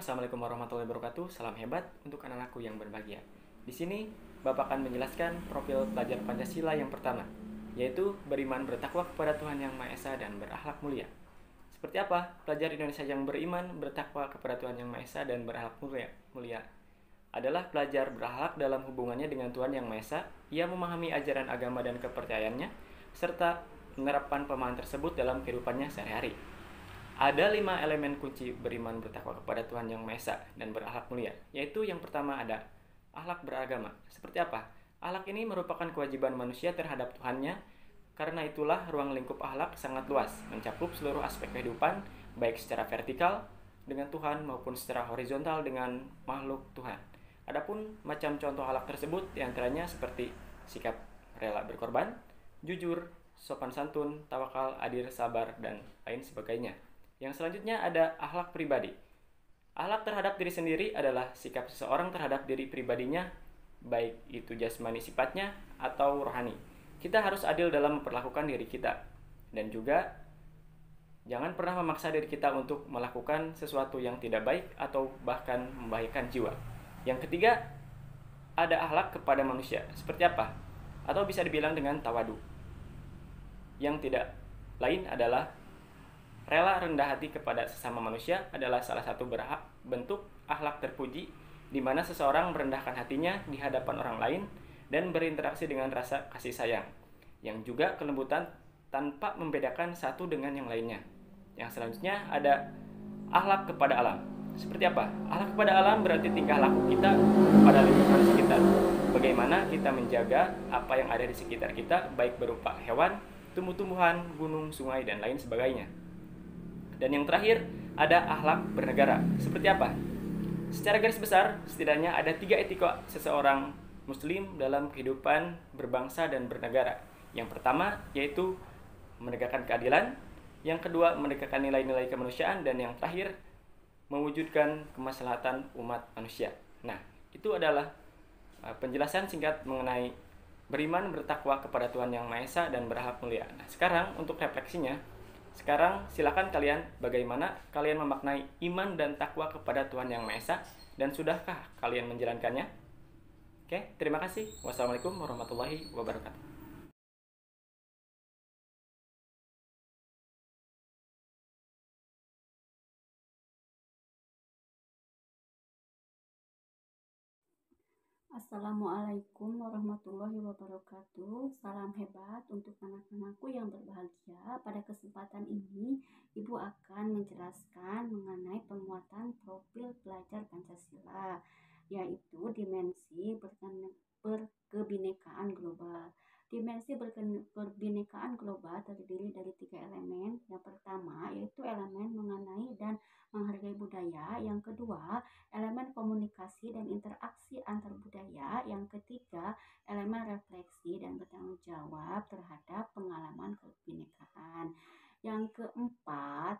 Assalamualaikum warahmatullahi wabarakatuh. Salam hebat untuk anak-anakku yang berbahagia. Di sini, Bapak akan menjelaskan profil pelajar Pancasila yang pertama, yaitu beriman bertakwa kepada Tuhan Yang Maha Esa dan berakhlak mulia. Seperti apa pelajar Indonesia yang beriman bertakwa kepada Tuhan Yang Maha Esa dan berakhlak mulia? Adalah pelajar berakhlak dalam hubungannya dengan Tuhan Yang Maha Esa. Ia memahami ajaran agama dan kepercayaannya, serta menerapkan pemahaman tersebut dalam kehidupannya sehari-hari. Ada 5 elemen kunci beriman bertakwa kepada Tuhan Yang Maha Esa dan berakhlak mulia, yaitu yang pertama ada akhlak beragama. Seperti apa? Akhlak ini merupakan kewajiban manusia terhadap Tuhannya, karena itulah ruang lingkup akhlak sangat luas, mencakup seluruh aspek kehidupan, baik secara vertikal dengan Tuhan maupun secara horizontal dengan makhluk Tuhan. Adapun macam contoh akhlak tersebut diantaranya seperti sikap rela berkorban, jujur, sopan santun, tawakal, adil, sabar, dan lain sebagainya. Yang selanjutnya ada akhlak pribadi. Akhlak terhadap diri sendiri adalah sikap seseorang terhadap diri pribadinya, baik itu jasmani sifatnya atau rohani. Kita harus adil dalam memperlakukan diri kita, dan juga jangan pernah memaksa diri kita untuk melakukan sesuatu yang tidak baik atau bahkan membahayakan jiwa. Yang ketiga, ada akhlak kepada manusia. Seperti apa? Atau bisa dibilang dengan tawadu. Yang tidak lain adalah rela rendah hati kepada sesama manusia adalah salah satu bentuk akhlak terpuji, di mana seseorang merendahkan hatinya di hadapan orang lain dan berinteraksi dengan rasa kasih sayang, yang juga kelembutan tanpa membedakan satu dengan yang lainnya. Yang selanjutnya ada akhlak kepada alam. Seperti apa? Akhlak kepada alam berarti tingkah laku kita pada lingkungan sekitar. Bagaimana kita menjaga apa yang ada di sekitar kita, baik berupa hewan, tumbuh-tumbuhan, gunung, sungai, dan lain sebagainya. Dan yang terakhir, ada akhlak bernegara. Seperti apa? Secara garis besar, setidaknya ada 3 etika seseorang muslim dalam kehidupan berbangsa dan bernegara. Yang pertama, yaitu menegakkan keadilan. Yang kedua, menegakkan nilai-nilai kemanusiaan. Dan yang terakhir, mewujudkan kemaslahatan umat manusia. Nah, itu adalah penjelasan singkat mengenai beriman bertakwa kepada Tuhan Yang Maha Esa dan berakhlak mulia. Nah, sekarang untuk refleksinya, sekarang silakan kalian bagaimana kalian memaknai iman dan takwa kepada Tuhan Yang Maha Esa, dan sudahkah kalian menjalankannya? Oke, terima kasih. Wassalamualaikum warahmatullahi wabarakatuh. Assalamualaikum warahmatullahi wabarakatuh. Salam hebat untuk anak-anakku yang berbahagia. Pada kesempatan ini, Ibu akan menjelaskan mengenai penguatan profil pelajar Pancasila, yaitu dimensi berkebinekaan global. Dimensi berkebinekaan global terdiri dari 3 elemen. Yang pertama yaitu elemen mengenai dan menghargai budaya. Yang kedua, elemen komunikasi dan interaksi antar budaya. Yang ketiga, elemen refleksi dan bertanggung jawab terhadap pengalaman kebinekaan. Yang keempat,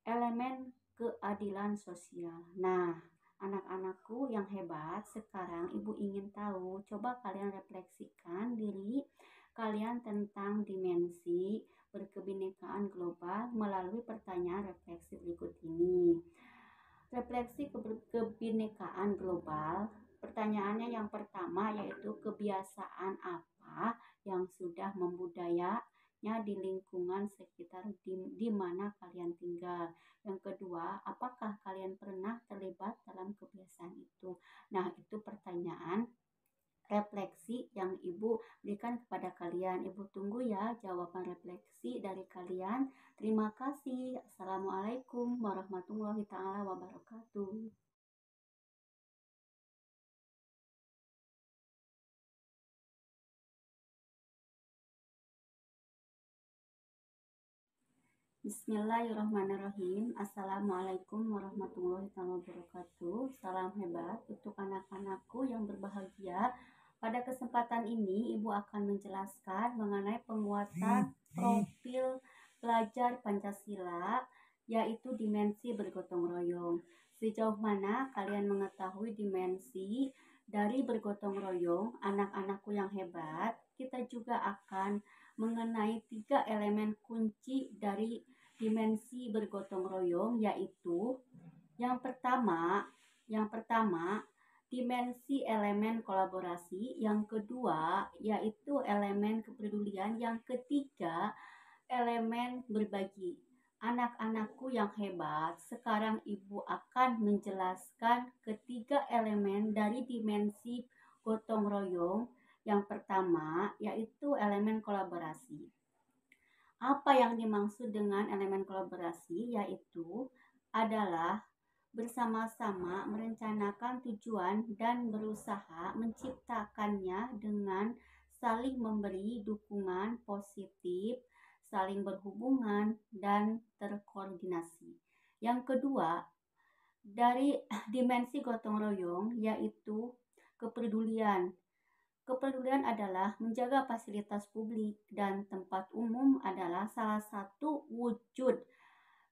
elemen keadilan sosial. Nah, anak-anakku yang hebat, sekarang Ibu ingin tahu, coba kalian refleksikan diri kalian tentang dimensi berkebinekaan global melalui pertanyaan refleksi berikut ini. Refleksi kebinekaan global, pertanyaannya yang pertama yaitu kebiasaan apa yang sudah membudayanya di lingkungan sekitar di mana kalian tinggal. Yang kedua, apakah kalian pernah terlibat dalam kebiasaan itu? Nah, itu pertanyaan refleksi yang Ibu berikan kepada kalian. Ibu tunggu ya jawaban refleksi dari kalian. Terima kasih. Assalamualaikum warahmatullahi taala wabarakatuh. Bismillahirrahmanirrahim. Assalamualaikum warahmatullahi wabarakatuh. Salam hebat untuk anak-anakku yang berbahagia. Pada kesempatan ini, Ibu akan menjelaskan mengenai penguatan profil pelajar Pancasila, yaitu dimensi bergotong royong. Sejauh mana kalian mengetahui dimensi dari bergotong royong, anak-anakku yang hebat, kita juga akan mengenai 3 elemen kunci dari dimensi bergotong royong, yaitu Yang pertama, dimensi elemen kolaborasi. Yang kedua, yaitu elemen kepedulian. Yang ketiga, elemen berbagi. Anak-anakku yang hebat, sekarang Ibu akan menjelaskan ketiga elemen dari dimensi gotong royong. Yang pertama, yaitu elemen kolaborasi. Apa yang dimaksud dengan elemen kolaborasi? Yaitu adalah bersama-sama merencanakan tujuan dan berusaha menciptakannya dengan saling memberi dukungan positif, saling berhubungan, dan terkoordinasi. Yang kedua, dari dimensi gotong royong yaitu kepedulian. Kepedulian adalah menjaga fasilitas publik dan tempat umum adalah salah satu wujud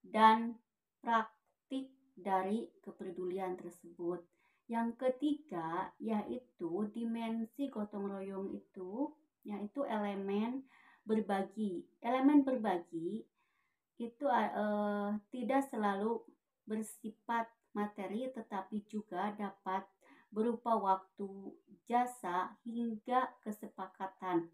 dan praktik dari kepedulian tersebut. Yang ketiga yaitu dimensi gotong royong itu yaitu elemen berbagi. Elemen berbagi itu tidak selalu bersifat materi tetapi juga dapat berupa waktu, jasa, hingga kesepakatan.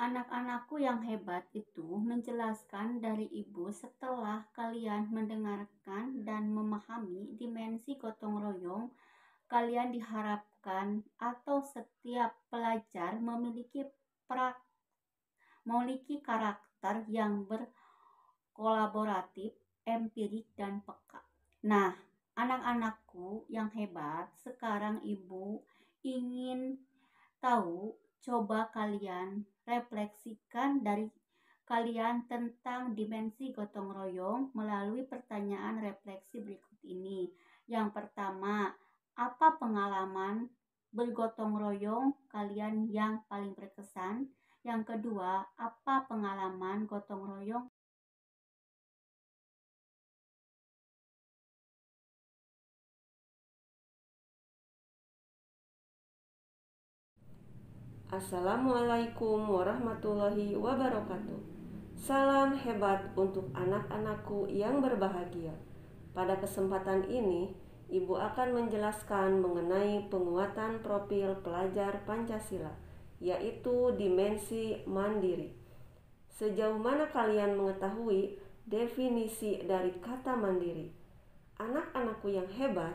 Anak-anakku yang hebat itu menjelaskan dari Ibu setelah kalian mendengarkan dan memahami dimensi gotong royong, kalian diharapkan atau setiap pelajar memiliki karakter yang berkolaboratif, empirik, dan peka. Nah, anak-anakku yang hebat, sekarang Ibu ingin tahu, coba kalian refleksikan dari kalian tentang dimensi gotong royong melalui pertanyaan refleksi berikut ini. Yang pertama, apa pengalaman bergotong royong kalian yang paling berkesan? Yang kedua, apa pengalaman gotong royong? Assalamualaikum warahmatullahi wabarakatuh. Salam hebat untuk anak-anakku yang berbahagia. Pada kesempatan ini, Ibu akan menjelaskan mengenai penguatan profil pelajar Pancasila, yaitu dimensi mandiri. Sejauh mana kalian mengetahui definisi dari kata mandiri? Anak-anakku yang hebat,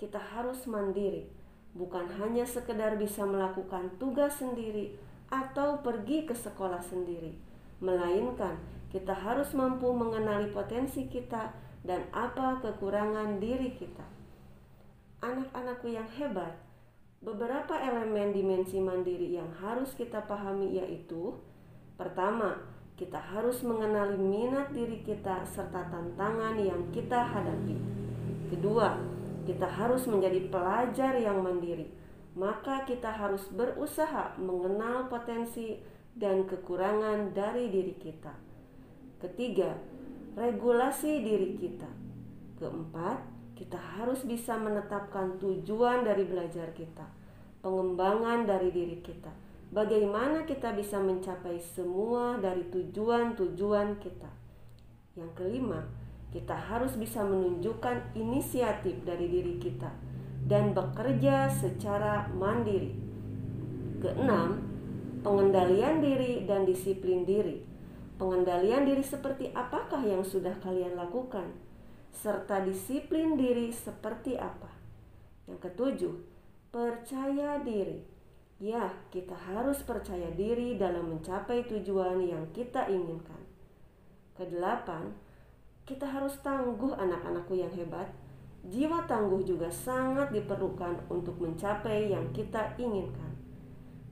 kita harus mandiri, bukan hanya sekedar bisa melakukan tugas sendiri atau pergi ke sekolah sendiri, melainkan kita harus mampu mengenali potensi kita dan apa kekurangan diri kita. Anak-anakku yang hebat, beberapa elemen dimensi mandiri yang harus kita pahami yaitu: pertama, kita harus mengenali minat diri kita serta tantangan yang kita hadapi. Kedua, kita harus menjadi pelajar yang mandiri. Maka kita harus berusaha mengenal potensi dan kekurangan dari diri kita. Ketiga, regulasi diri kita. Keempat, kita harus bisa menetapkan tujuan dari belajar kita, pengembangan dari diri kita. Bagaimana kita bisa mencapai semua dari tujuan-tujuan kita. Yang kelima, kita harus bisa menunjukkan inisiatif dari diri kita dan bekerja secara mandiri. Keenam, pengendalian diri dan disiplin diri. Pengendalian diri seperti apakah yang sudah kalian lakukan? Serta disiplin diri seperti apa? Yang ketujuh, percaya diri. Ya, kita harus percaya diri dalam mencapai tujuan yang kita inginkan. Kedelapan, kita harus tangguh anak-anakku yang hebat. Jiwa tangguh juga sangat diperlukan untuk mencapai yang kita inginkan.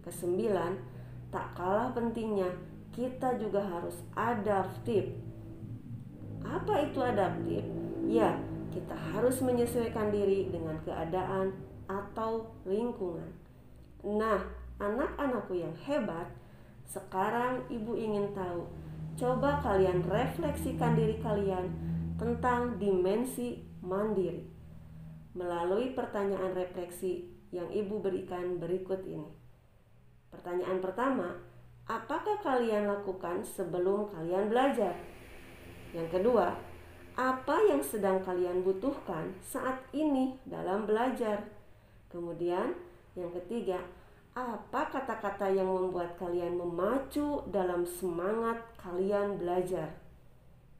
Kesembilan, tak kalah pentingnya, kita juga harus adaptif. Apa itu adaptif? Ya, kita harus menyesuaikan diri dengan keadaan atau lingkungan. Nah, anak-anakku yang hebat, sekarang Ibu ingin tahu, coba kalian refleksikan diri kalian tentang dimensi mandiri melalui pertanyaan refleksi yang Ibu berikan berikut ini. Pertanyaan pertama, apakah kalian lakukan sebelum kalian belajar? Yang kedua, apa yang sedang kalian butuhkan saat ini dalam belajar? Kemudian, yang ketiga, apa kata-kata yang membuat kalian memacu dalam semangat kalian belajar?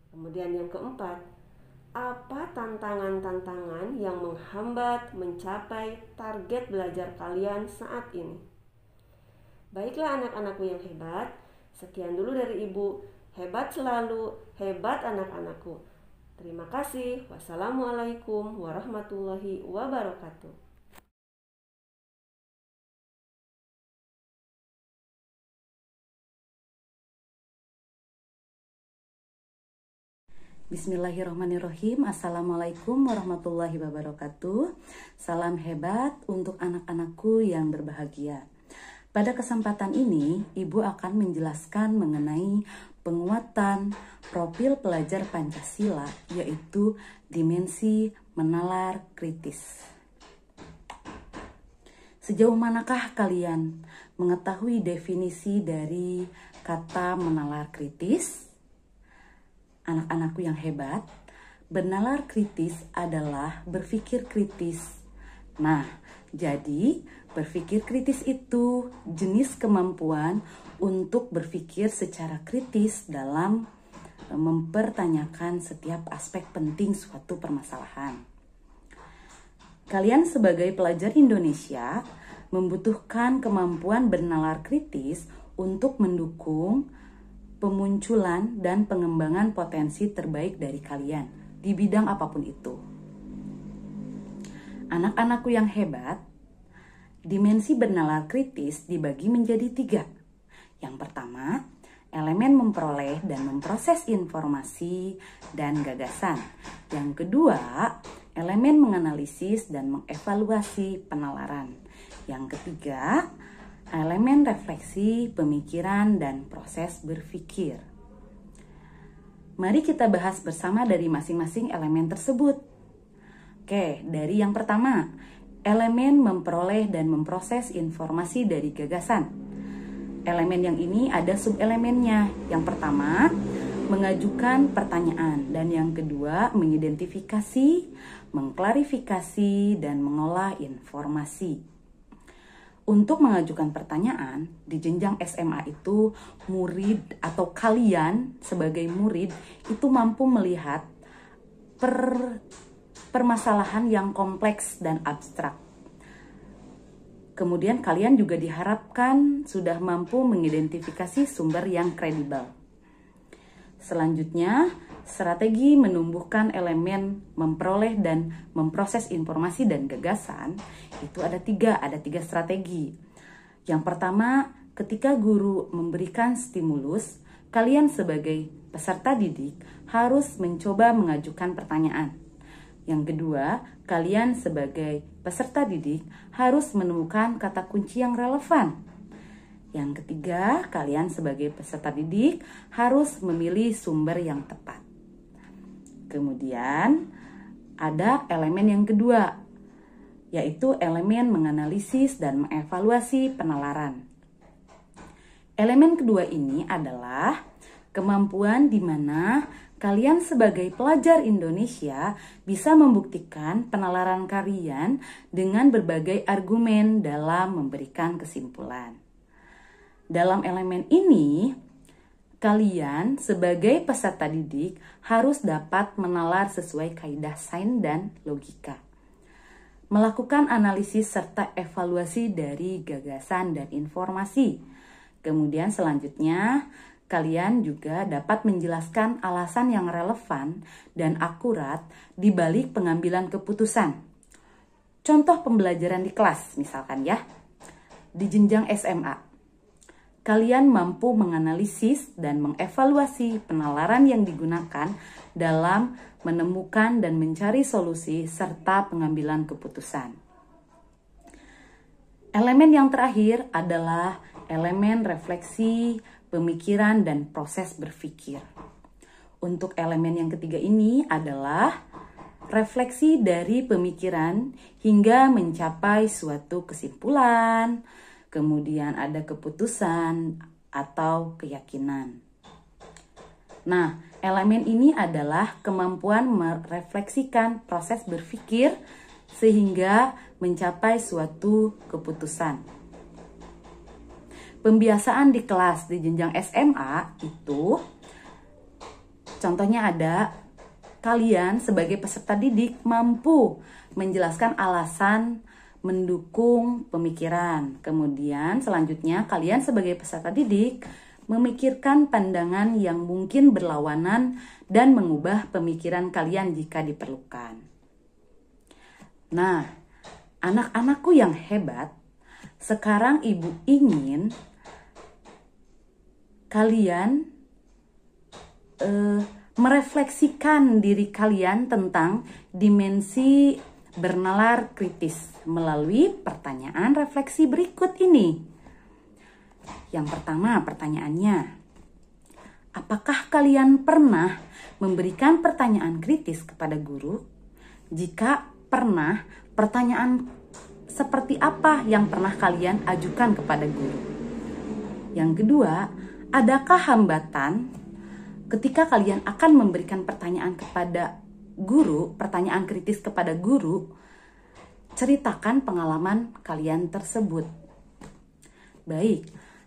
Kemudian yang keempat, apa tantangan-tantangan yang menghambat mencapai target belajar kalian saat ini? Baiklah anak-anakku yang hebat, sekian dulu dari Ibu. Hebat selalu, hebat anak-anakku. Terima kasih. Wassalamualaikum warahmatullahi wabarakatuh. Bismillahirrahmanirrahim. Assalamualaikum warahmatullahi wabarakatuh. Salam hebat untuk anak-anakku yang berbahagia. Pada kesempatan ini, Ibu akan menjelaskan mengenai penguatan profil pelajar Pancasila, yaitu dimensi menalar kritis. Sejauh manakah kalian mengetahui definisi dari kata menalar kritis? Anak-anakku yang hebat, bernalar kritis adalah berpikir kritis. Nah, jadi berpikir kritis itu jenis kemampuan untuk berpikir secara kritis dalam mempertanyakan setiap aspek penting suatu permasalahan. Kalian sebagai pelajar Indonesia membutuhkan kemampuan bernalar kritis untuk mendukung pemunculan dan pengembangan potensi terbaik dari kalian di bidang apapun itu. Anak-anakku yang hebat, dimensi bernalar kritis dibagi menjadi 3. Yang pertama, elemen memperoleh dan memproses informasi dan gagasan. Yang kedua, elemen menganalisis dan mengevaluasi penalaran. Yang ketiga, elemen refleksi, pemikiran, dan proses berpikir. Mari kita bahas bersama dari masing-masing elemen tersebut. Oke, dari yang pertama, elemen memperoleh dan memproses informasi dari gagasan. Elemen yang ini ada subelemennya. Yang pertama, mengajukan pertanyaan. Dan yang kedua, mengidentifikasi, mengklarifikasi, dan mengolah informasi. Untuk mengajukan pertanyaan, di jenjang SMA itu murid atau kalian sebagai murid itu mampu melihat permasalahan yang kompleks dan abstrak. Kemudian kalian juga diharapkan sudah mampu mengidentifikasi sumber yang kredibel. Selanjutnya, strategi menumbuhkan elemen memperoleh dan memproses informasi dan gagasan itu ada tiga strategi. Yang pertama, ketika guru memberikan stimulus, kalian sebagai peserta didik harus mencoba mengajukan pertanyaan. Yang kedua, kalian sebagai peserta didik harus menemukan kata kunci yang relevan. Yang ketiga, kalian sebagai peserta didik harus memilih sumber yang tepat. Kemudian ada elemen yang kedua, yaitu elemen menganalisis dan mengevaluasi penalaran. Elemen kedua ini adalah kemampuan di mana kalian sebagai pelajar Indonesia bisa membuktikan penalaran kalian dengan berbagai argumen dalam memberikan kesimpulan. Dalam elemen ini, kalian sebagai peserta didik harus dapat menalar sesuai kaidah sains dan logika. Melakukan analisis serta evaluasi dari gagasan dan informasi. Kemudian selanjutnya, kalian juga dapat menjelaskan alasan yang relevan dan akurat di balik pengambilan keputusan. Contoh pembelajaran di kelas misalkan ya, di jenjang SMA. Kalian mampu menganalisis dan mengevaluasi penalaran yang digunakan dalam menemukan dan mencari solusi serta pengambilan keputusan. Elemen yang terakhir adalah elemen refleksi, pemikiran, dan proses berpikir. Untuk elemen yang ketiga ini adalah refleksi dari pemikiran hingga mencapai suatu kesimpulan, kemudian ada keputusan atau keyakinan. Nah, elemen ini adalah kemampuan merefleksikan proses berpikir sehingga mencapai suatu keputusan. Pembiasaan di kelas di jenjang SMA itu contohnya ada kalian sebagai peserta didik mampu menjelaskan alasan mendukung pemikiran. Kemudian selanjutnya kalian sebagai peserta didik memikirkan pandangan yang mungkin berlawanan dan mengubah pemikiran kalian jika diperlukan. Nah, anak-anakku yang hebat, sekarang ibu ingin kalian merefleksikan diri kalian tentang dimensi bernalar kritis melalui pertanyaan refleksi berikut ini. Yang pertama, pertanyaannya, apakah kalian pernah memberikan pertanyaan kritis kepada guru? Jika pernah, pertanyaan seperti apa yang pernah kalian ajukan kepada guru? Yang kedua, adakah hambatan ketika kalian akan memberikan pertanyaan kepada guru, pertanyaan kritis kepada guru? Ceritakan pengalaman kalian tersebut. Baik,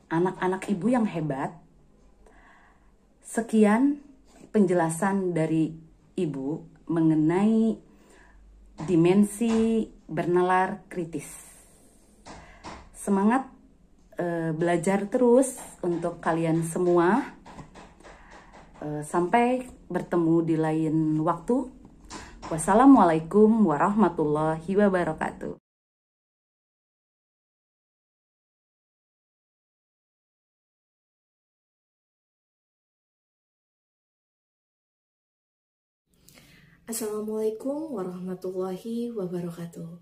anak-anak ibu yang hebat, sekian penjelasan dari ibu mengenai dimensi bernalar kritis. Semangat belajar terus untuk kalian semua. Sampai bertemu di lain waktu. Wassalamualaikum warahmatullahi wabarakatuh. Assalamualaikum warahmatullahi wabarakatuh.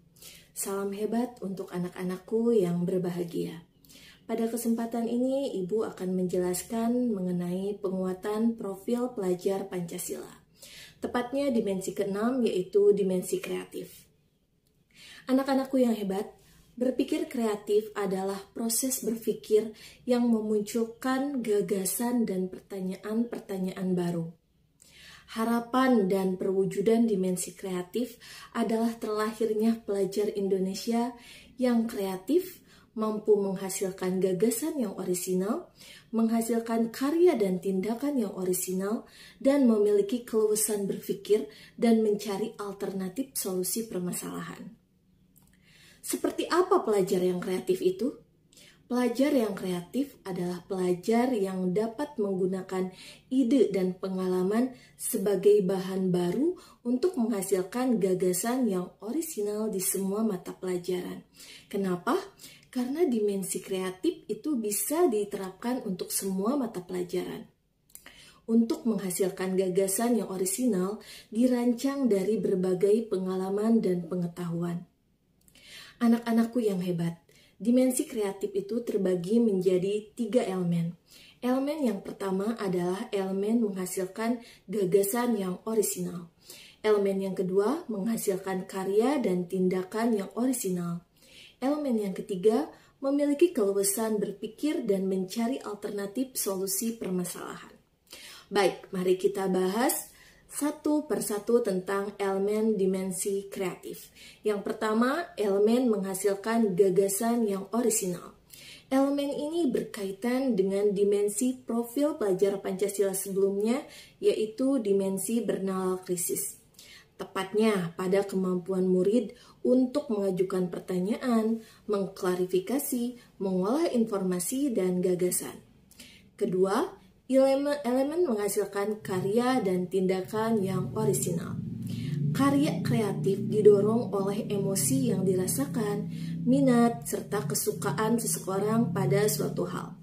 Salam hebat untuk anak-anakku yang berbahagia. Pada kesempatan ini, Ibu akan menjelaskan mengenai penguatan profil pelajar Pancasila. Tepatnya dimensi ke-6, yaitu dimensi kreatif. Anak-anakku yang hebat, berpikir kreatif adalah proses berpikir yang memunculkan gagasan dan pertanyaan-pertanyaan baru. Harapan dan perwujudan dimensi kreatif adalah terlahirnya pelajar Indonesia yang kreatif, mampu menghasilkan gagasan yang orisinal, menghasilkan karya dan tindakan yang orisinal, dan memiliki keluasan berpikir dan mencari alternatif solusi permasalahan. Seperti apa pelajar yang kreatif itu? Pelajar yang kreatif adalah pelajar yang dapat menggunakan ide dan pengalaman sebagai bahan baru untuk menghasilkan gagasan yang orisinal di semua mata pelajaran. Kenapa? Karena dimensi kreatif itu bisa diterapkan untuk semua mata pelajaran. Untuk menghasilkan gagasan yang orisinal, dirancang dari berbagai pengalaman dan pengetahuan. Anak-anakku yang hebat, dimensi kreatif itu terbagi menjadi 3 elemen. Elemen yang pertama adalah elemen menghasilkan gagasan yang orisinal. Elemen yang kedua menghasilkan karya dan tindakan yang orisinal. Elemen yang ketiga memiliki keluasan berpikir dan mencari alternatif solusi permasalahan. Baik, mari kita bahas satu persatu tentang elemen dimensi kreatif. Yang pertama, elemen menghasilkan gagasan yang orisinal. Elemen ini berkaitan dengan dimensi profil pelajar Pancasila sebelumnya, yaitu dimensi bernalar kritis. Tepatnya pada kemampuan murid untuk mengajukan pertanyaan, mengklarifikasi, mengolah informasi, dan gagasan. Kedua, elemen menghasilkan karya dan tindakan yang orisinal. Karya kreatif didorong oleh emosi yang dirasakan, minat, serta kesukaan seseorang pada suatu hal.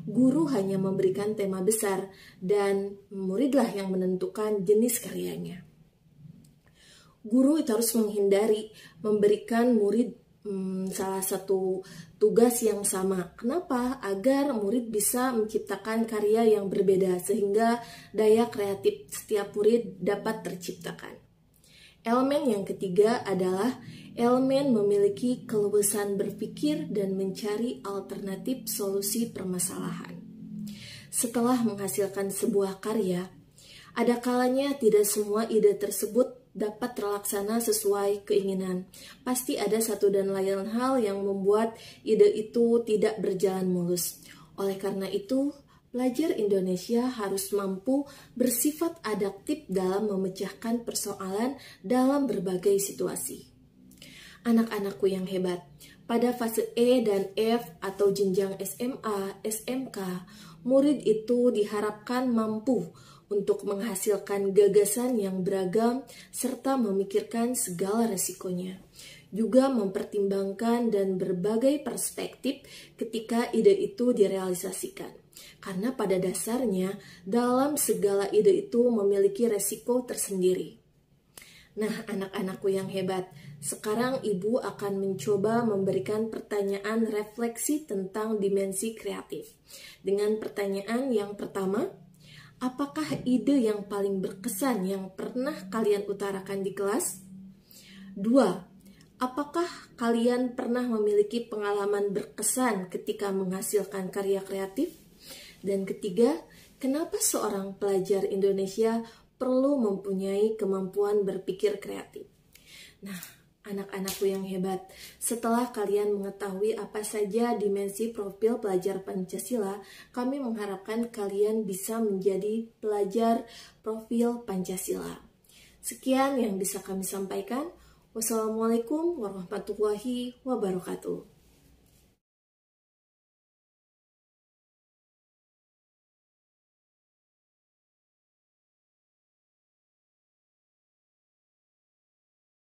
Guru hanya memberikan tema besar, dan muridlah yang menentukan jenis karyanya. Guru itu harus menghindari memberikan murid salah satu tugas yang sama. Kenapa? Agar murid bisa menciptakan karya yang berbeda sehingga daya kreatif setiap murid dapat terciptakan. Elemen yang ketiga adalah elemen memiliki keluasan berpikir dan mencari alternatif solusi permasalahan. setelah menghasilkan sebuah karya, ada kalanya tidak semua ide tersebut dapat terlaksana sesuai keinginan. Pasti ada satu dan lain hal yang membuat ide itu tidak berjalan mulus. Oleh karena itu, pelajar Indonesia harus mampu bersifat adaptif dalam memecahkan persoalan dalam berbagai situasi. Anak-anakku yang hebat, pada fase E dan F atau jenjang SMA, SMK, murid itu diharapkan mampu untuk menghasilkan gagasan yang beragam serta memikirkan segala resikonya. Juga mempertimbangkan dan berbagai perspektif ketika ide itu direalisasikan. Karena pada dasarnya, dalam segala ide itu memiliki resiko tersendiri. Nah, anak-anakku yang hebat, sekarang Ibu akan mencoba memberikan pertanyaan refleksi tentang dimensi kreatif. Dengan pertanyaan yang pertama, apakah ide yang paling berkesan yang pernah kalian utarakan di kelas? 2. Apakah kalian pernah memiliki pengalaman berkesan ketika menghasilkan karya kreatif? Dan ketiga, kenapa seorang pelajar Indonesia perlu mempunyai kemampuan berpikir kreatif? Nah, anak-anakku yang hebat, setelah kalian mengetahui apa saja dimensi profil pelajar Pancasila, kami mengharapkan kalian bisa menjadi pelajar profil Pancasila. Sekian yang bisa kami sampaikan. Wassalamualaikum warahmatullahi wabarakatuh.